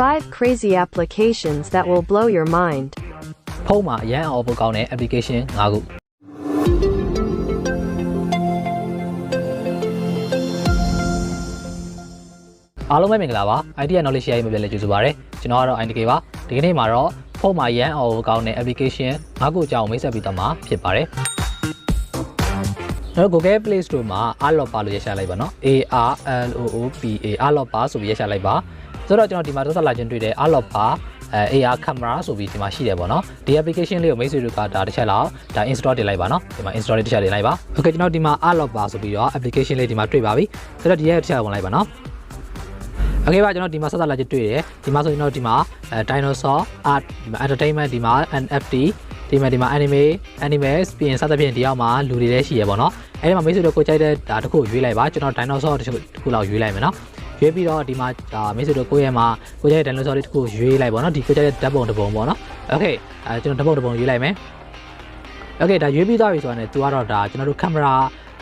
5 crazy applications that will blow your mind. ဖုန်းမှာအရန်အောင်ဖို့ကောင်းတဲ့ application 5 ခုအားလုံးပဲမင်္ဂလာပါ idea knowledge share ရေးမှာပြန်လည်ကြိုဆိုပါရစေကျွန်တော်ကတော့ IDK ပါဒီကနေ့မှာတော့ဖုန်းမှာအရန်အောင်ဖို့ကောင်းတဲ့ application 5 ခုအကြောင်းမိတ်ဆက်ပေးသွားမှာဖြစ်ပါတယ်ကျွန်တော် Google Play Store မှာ 𝚑𝚊𝚗𝚒 လို့ရရှာလိုက်ပါနော် 𝚑𝚊𝚗𝚒 𝚑𝚊𝚗 ဆိုပြီးရရှာလိုက်ပါဆိုတော့ကျွန်တော်ဒီမှာသက်လာချင်းတွေ့တဲ့ 𝚑𝚊𝚗𝚒 camera ဆိုပြီးဒီမှာရှိတယ်ပေါ့နော်ဒီ application လေးကိုမိတ်ဆွေတို့ကဒါတစ်ချက်လောက်ဒါ install တင်လိုက်ပါနော်ဒီမှာ install လေးတစ်ချက်တင်လိုက်ပါ okay ကျွန်တော်ဒီမှာ 𝚑𝚊𝚗 ဆိုပြီးတော့ application လေးဒီမှာတွေ့ပါပြီဆိုတော့ဒီရဲ့တစ်ချက်ဝင်လိုက်ပါနော်okay ပါကျွန်တော်ဒီမှာဆက်လာချင်းတွေ့တယ်ဒီမှာဆိုရင်တော့ဒီမှာ dinosaur art ဒီမှာ entertainment ဒီမှာ NFT ဒီမှာ animes ပြီးရင်စသဖြင့်ဒီအောက်မှာလူတွေလည်းရှိရပေါ့နော်အဲဒီမှာမိတ်ဆွေတို့ကိုကြိုက်တဲ့ဒါတစ်ခုရွေးလိုက်ပါကျွန်တော် dinosaur တစ်ခုလောက်ရွေးလိုက်မယ်နော်ရွေးပြီးတော့ဒီမှာမိတ်ဆွေတို့ကိုယ့်ရဲ့မှာကိုကြိုက်တဲ့ dinosaur လေးတစ်ခုရွေးလိုက်ပေါ့နော်ဒီကိုကြိုက်တဲ့ဓာတ်ပုံတစ်ပုံပေါ့နော် okay ကျွန်တော်ဓာတ်ပုံတစ်ပုံရွေးလိုက်မယ် okay ဒါရွေးပြီးသွားပြီဆိုတော့ तू ကတော့ဒါကျွန်တော်တို့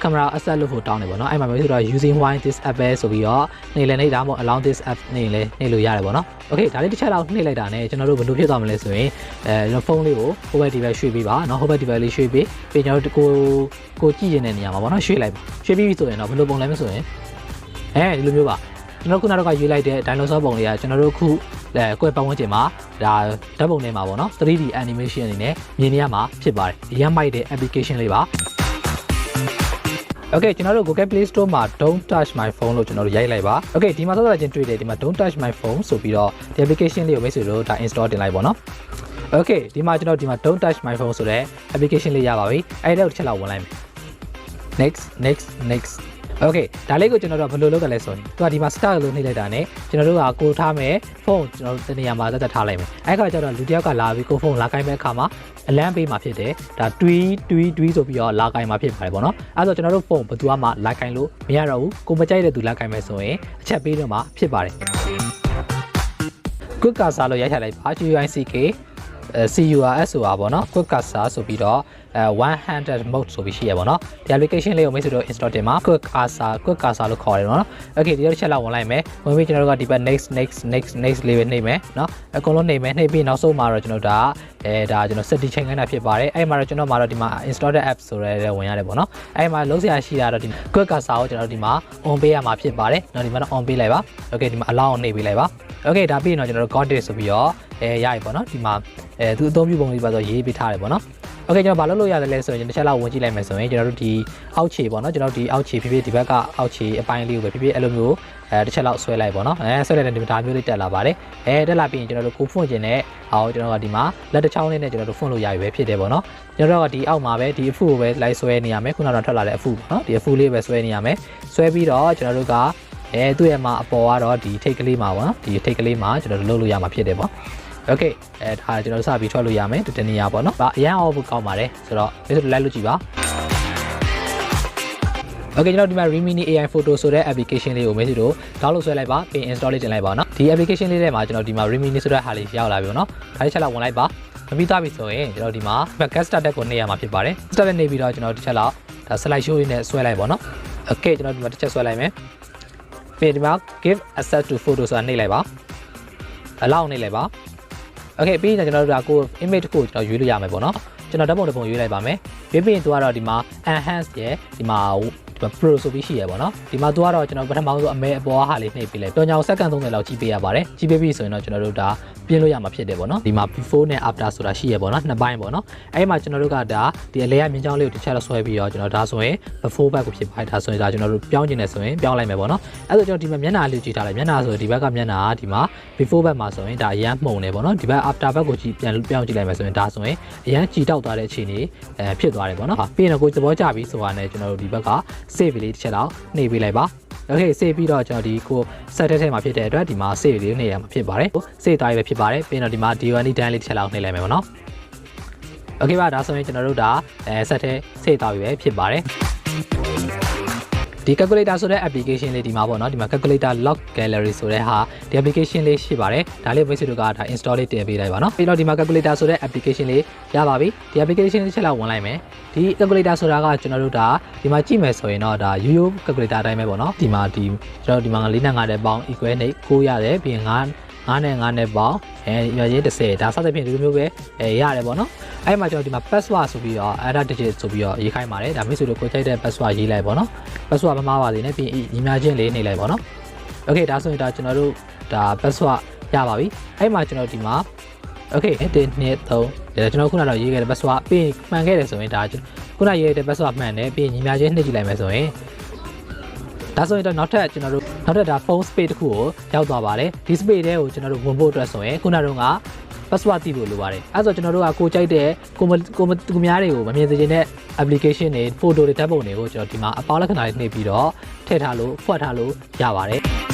camera asset လို့ဖို့တောင်းတယ်ပေါ့နော်အဲ့မှာမိတ်ဆွေတို့ using why this app ပဲဆိုပြီးတော့နေလည်းနေတာပေါ့ allow this app နေလည်းနေလို့ရတယ်ပေါ့နော် okay ဒါလေးတစ်ချက်လောက်နှိပ်လိုက်တာနဲ့ကျွန်တော်တို့ဘယ်လိုဖြစ်သွားမလဲဆိုရင်ကျွန်တော်ဖုန်းလေးကိုဟိုဘက် device ရွှေ့ပေးပါเนาะဟိုဘက် device လေးရွှေ့ပေးပြီးကျွန်တော်တို့ကိုကြည့်နေတဲ့နေရာမှာပေါ့နော်ရွှေ့လိုက်ပါရွှေ့ပြီးပြီဆိုရင်တော့ဘယ်လိုပုံလဲမဆိုရင်ဒီလိုမျိုးပါကျွန်တော်ခုနကတော့ရွေးလိုက်တဲ့ dinosaur ပုံလေးကကျွန်တော်တို့ခုကိုယ့်ပတ်ဝန်းကျင်မှာဒါဓာတ်ပုံထဲမှာပေါ့နော် 3D animation အနေနဲ့မြင်နေရမှာဖြစ်ပါတယ်ရမ်းမိုက်တဲ့ application လေးပါ okay ကျွန်တော်တို့ Google Play Store မှာ don't touch my phone လို့ကျွန်တော်တို့ရိုက်လိုက်ပါ okay ဒီမှာဆက်လက်ချင်းတွေ့တယ်ဒီမှာ don't touch my phone ဆိုပြီးတော့ဒီ application လေးကိုမိတ်ဆွေတို့ဒါ install တင်လိုက်ပါနော် okay ဒီမှာကျွန်တော်ဒီမှာ don't touch my phone ဆိုတဲ့ application လေးရပါပြီအဲ့ဒါကိုတစ်ချက်လောက်ဝင်လိုက်မယ် next okay ဒါလေးကိုကျွန်တော်တို့ဘယ်လိုလုပ်ကြလဲဆိုရင်သူကဒီမှာ start လို့နှိပ်လိုက်တာနဲ့ကျွန်တော်တို့ကကိုထားမယ်ဖုန်းကျွန်တော်တို့တနေရာမှာတက်ထားလိုက်မယ်အဲ့ခါကျတော့လူတစ်ယောက်ကလာပြီးကိုဖုန်းလာကိုင်းမဲ့အခါမှာအလန့်ပေးမှာဖြစ်တယ်ဒါတွေးဆိုပြီးတော့လာကိုင်းမှာဖြစ်ပါတယ်ပေါ့နော်အဲ့တော့ကျွန်တော်တို့ဖုန်းဘယ်သူမှလာကိုင်းလို့မရတော့ဘူးကိုမကြိုက်တဲ့သူလာကိုင်းမဲ့ဆိုရင်အချက်ပေးတော့မှာဖြစ်ပါတယ် quick cursor လို့ရိုက်ထားလိုက်ပါ CURSOR ပေါ့နော် quick cursor ဆိုပြီးတော့one handed mode ဆိုပြီးရှိရပါတော့ဒီ application လေးကိုမိတ်ဆွေတို့ install တင်မှာ quick cursor လို့ခေါ်တယ်နော် okay ဒီတစ်ချက်လောက်ဝင်လိုက်မယ်ဝင်ပြီးကျွန်တော်တို့ကဒီဘက် next လေးပဲနှိပ်မယ်နော်အကုန်လုံးနှိပ်မယ်နှိပ်ပြီးနောက်ဆုံးမှာတော့ကျွန်တော်ဒါကျွန်တော် setting ချိန်ခိုင်းတာဖြစ်ပါတယ်အဲ့မှာတော့ကျွန်တော်မှာတော့ဒီမှာ install the app ဆိုရဲဝင်ရတယ်ပေါ့နော်အဲ့မှာလုံးစရာရှိတာတော့ဒီ quick cursor ကိုကျွန်တော်ဒီမှာ on ပေးရမှာဖြစ်ပါတယ်နော်ဒီမှာတော့ on ပေးလိုက်ပါ okay ဒီမှာ allow နှိပ်ပေးလိုက်ပါ okay ဒါပြီးရင်တော့ကျွန်တော်တို့ got it ဆိုပြီးတော့ရပြီပေါ့နော်ဒီမှာသူအသုံးပြုပုံလေးပါဆိုရေးပေးထားတယ်ပေါ့နော် okay ကျွန်တော်ဘာလုပ်လို့ရတယ်လဲဆိုရင်တစ်ချက်လောက်ဝင်ကြည့်လိုက်မယ်ဆိုရင်ကျွန်တော်တို့ဒီအောက်ခြေပေါ့နော်ကျွန်တော်ဒီအောက်ခြေဖြစ်ဖြစ်ဒီဘက်ကအောက်ခြေအပိုင်းလေးကိုပဲဖြစ်ဖြစ်အဲ့လိုမျိုးတစ်ချက်လောက်ဆွဲလိုက်ပေါ့နော်ဆွဲလိုက်တဲ့ဒီဒါမျိုးလေးတက်လာပါတယ်တက်လာပြီးရင်ကျွန်တော်တို့ကိုဖွင့်ကျင်တဲ့အော်ကျွန်တော်ကဒီမှာလက်တစ်ချောင်းလေးနဲ့ကျွန်တော်တို့ဖွင့်လို့ရပြီပဲဖြစ်တယ်ပေါ့နော်ကျွန်တော်တို့ကဒီအောက်မှာပဲဒီအဖူကိုပဲလိုက်ဆွဲနေရမယ်ခုနကတော့ထွက်လာတဲ့အဖူပေါ့နော်ဒီအဖူလေးပဲဆွဲနေရမယ်ဆွဲပြီးတော့ကျွန်တော်တို့ကသူ့ရဲ့မှာအပေါ်ကတော့ဒီထိတ်ကလေးမှာပေါ့နော်ဒီထိတ်ကလေးမှာကျွန်တော်တို့လုပ်လို့ရမှာဖြစ်တယ်ပေါ့okay ဒါကျွန်တော်စပြီးထွက်လို့ရမယ်တနေရာပေါ့နော်အရန်အောင်ဖို့ကောင်းပါတယ်ဆိုတော့ဒီဆိုလိုက်လို့ကြည့်ပါ okay ကျွန်တော်ဒီမှာ Remini AI photo ဆိုတဲ့ application လေးကိုမိတ်ဆွေတို့ download ဆွဲလိုက်ပါပြီး install လေးတင်လိုက်ပါနော်ဒီ application လေးထဲမှာကျွန်တော်ဒီမှာ Remini ဆိုတဲ့ဟာလေးရောက်လာပြီပေါ့နော်ဒါလေးချက်လောက်ဝင်လိုက်ပါမပြီးသားပြီဆိုရင်ကျွန်တော်ဒီမှာ get started ကိုနေရမှာဖြစ်ပါတယ် started နေပြီးတော့ကျွန်တော်ဒီချက်လောက်ဒါ slide show လေးနဲ့ဆွဲလိုက်ပါနော် okay ကျွန်တော်ဒီမှာတစ်ချက်ဆွဲလိုက်မယ်ပြီးဒီမှာ give access to photo ဆိုတာနှိပ်လိုက်ပါ allow နှိပ်လိုက်ပါokay ပြီးရင်ကျွန်တော်တို့ဒါကို image တစ်ခုကျွန်တော်ရွေးလို့ရမယ်ပေါ့နော်ကျွန်တော်ဓာတ်ပုံတစ်ပုံရွေးလိုက်ပါမယ်ရွေးပြီးရင်သူကတော့ဒီမှာ enhance ရဲ့ဒီမှာ pro ဆိုပြီးရှိရပေါ့နော်ဒီမှာသူကတော့ကျွန်တော်ပထမဆုံးအမဲအပေါ်ဟာလေးနှိပ်ပေးလိုက်တော့ညောင်စက္ကန့်30လောက်ကြည့်ပေးရပါတယ်ကြည့်ပေးပြီဆိုရင်တော့ကျွန်တော်တို့ဒါပြင်လို့ရမှာဖြစ်တယ်ပေါ့နော်ဒီမှာ before နဲ့ after ဆိုတာရှိရပေါ့နော်နှစ်ပိုင်းပေါ့နော်အဲ့မှာကျွန်တော်တို့ကဒါဒီအလဲရမြင်းချောင်းလေးကိုတစ်ချက်လောက်ဆွဲပြီးတော့ကျွန်တော်ဒါဆိုရင် before back ကိုဖြစ်ပါတယ်ဒါဆိုရင်ဒါကျွန်တော်တို့ပြောင်းကျင်နေဆိုရင်ပြောင်းလိုက်မယ်ပေါ့နော်အဲ့ဆိုကျွန်တော်ဒီမှာမျက်နှာလေးကြည့်ထားလိုက်မျက်နှာဆိုဒီဘက်ကမျက်နှာဒီမှာ before back မှာဆိုရင်ဒါအရန်မှုန်နေပေါ့နော်ဒီဘက် after back ကိုကြည့်ပြန်ပြောင်းကြည့်လိုက်မယ်ဆိုရင်ဒါဆိုရင်အရန်ကြည်တောက်သွားတဲ့အခြေအနေဖြစ်သွားတယ်ပေါ့နော်ပြီးရင်တော့ကိုသဘောကျပြီဆိုတာနဲ့ကျွန်တော်တို့ဒီဘက်က save လေးတစ်ချက်လောက်နှိပ်ပေးလိုက်ပါ okay save ပြီးတော့ကျွန်တော်ဒီကို set ထဲမှာဖြစ်တဲ့အတွက်ဒီမှာ save လေးနှိပ်ရမှာဖြစ်ပါတယ် save သွားပြီပဲဖြစ်ပါတယ်ပြီးတော့ဒီမှာ D1 တန်းလေးတစ်ချက်လောက်နှိပ်လိုက်မယ်ပေါ့နော် okay ပါဒါဆိုရင်ကျွန်တော်တို့ဒါset ထဲ save သွားပြီပဲဖြစ်ပါတယ်ဒီ calculator ဆိုတဲ့ application လေးဒီမှာပေါ့နော်ဒီမှာ calculator log gallery ဆိုတဲ့ဟာဒီ application လေးရှိပါတယ်ဒါလေးမိတ်ဆွေတို့ကဒါ install လေးတင်ပေးလိုက်ပါနော်ပြီးတော့ဒီမှာ calculator ဆိုတဲ့ application လေးရပါပြီဒီ application လေးချက်လောက်ဝင်လိုက်မယ်ဒီ calculator ဆိုတာကကျွန်တော်တို့ဒါဒီမှာကြည့်မယ်ဆိုရင်တော့ဒါရိုးရိုး calculator အတိုင်းပဲပေါ့နော်ဒီမှာကျွန်တော်ဒီမှာ4နဲ့5တဲ့ပေါင်း equal နဲ့9ရတယ်ပြီးရင်9 9နဲ့9နဲ့ပေါင်းညီမချင်း30ဒါစသဖြင့်ဒီလိုမျိုးပဲရတယ်ပေါ့နော်အဲ့မှာကျွန်တော်ဒီမှာ password ဆိုပြီးတော့ add digit ဆိုပြီးတော့ရေးခိုင်းပါတယ်ဒါမိတ်ဆွေတို့ကိုချိန်တဲ့ password ရေးလိုက်ပေါ့နော် password မမှားပါသေးနဲ့ပြီးညီမချင်းလေးနေလိုက်ပေါ့နော် okay ဒါဆိုရင်ဒါကျွန်တော်တို့ဒါ password ရပါပြီအဲ့မှာကျွန်တော်ဒီမှာ okay 1 2 3ဒါကျွန်တော်ခုနကတော့ရေးခဲ့တဲ့ password ပြီးမှန်ခဲ့တယ်ဆိုရင်ဒါခုနရေးတဲ့ password မှန်တယ်ပြီးညီမချင်းနှိပ်ကြည့်လိုက်မယ်ဆိုရင်ဒါဆိုရင်တော့နောက်ထပ်ကျွန်တော်တို့နောက်ထပ်ဒါ phone space တစ်ခုကိုရောက်သွားပါတယ်ဒီ space ထဲကိုကျွန်တော်တို့ဝင်ဖို့အတွက်ဆိုရင်ခုနကတော့က password သိဖို့လိုပါတယ်အဲဆိုကျွန်တော်တို့ကကိုကြိုက်တဲ့ကိုများတွေကိုမမြင်စေချင်တဲ့ application တွေ photo တွေဓာတ်ပုံတွေကိုကျွန်တော်ဒီမှာအပေါင်းလက္ခဏာတွေနှိပ်ပြီးတော့ထည့်ထားလို့ဖွက်ထားလို့ရပါတယ်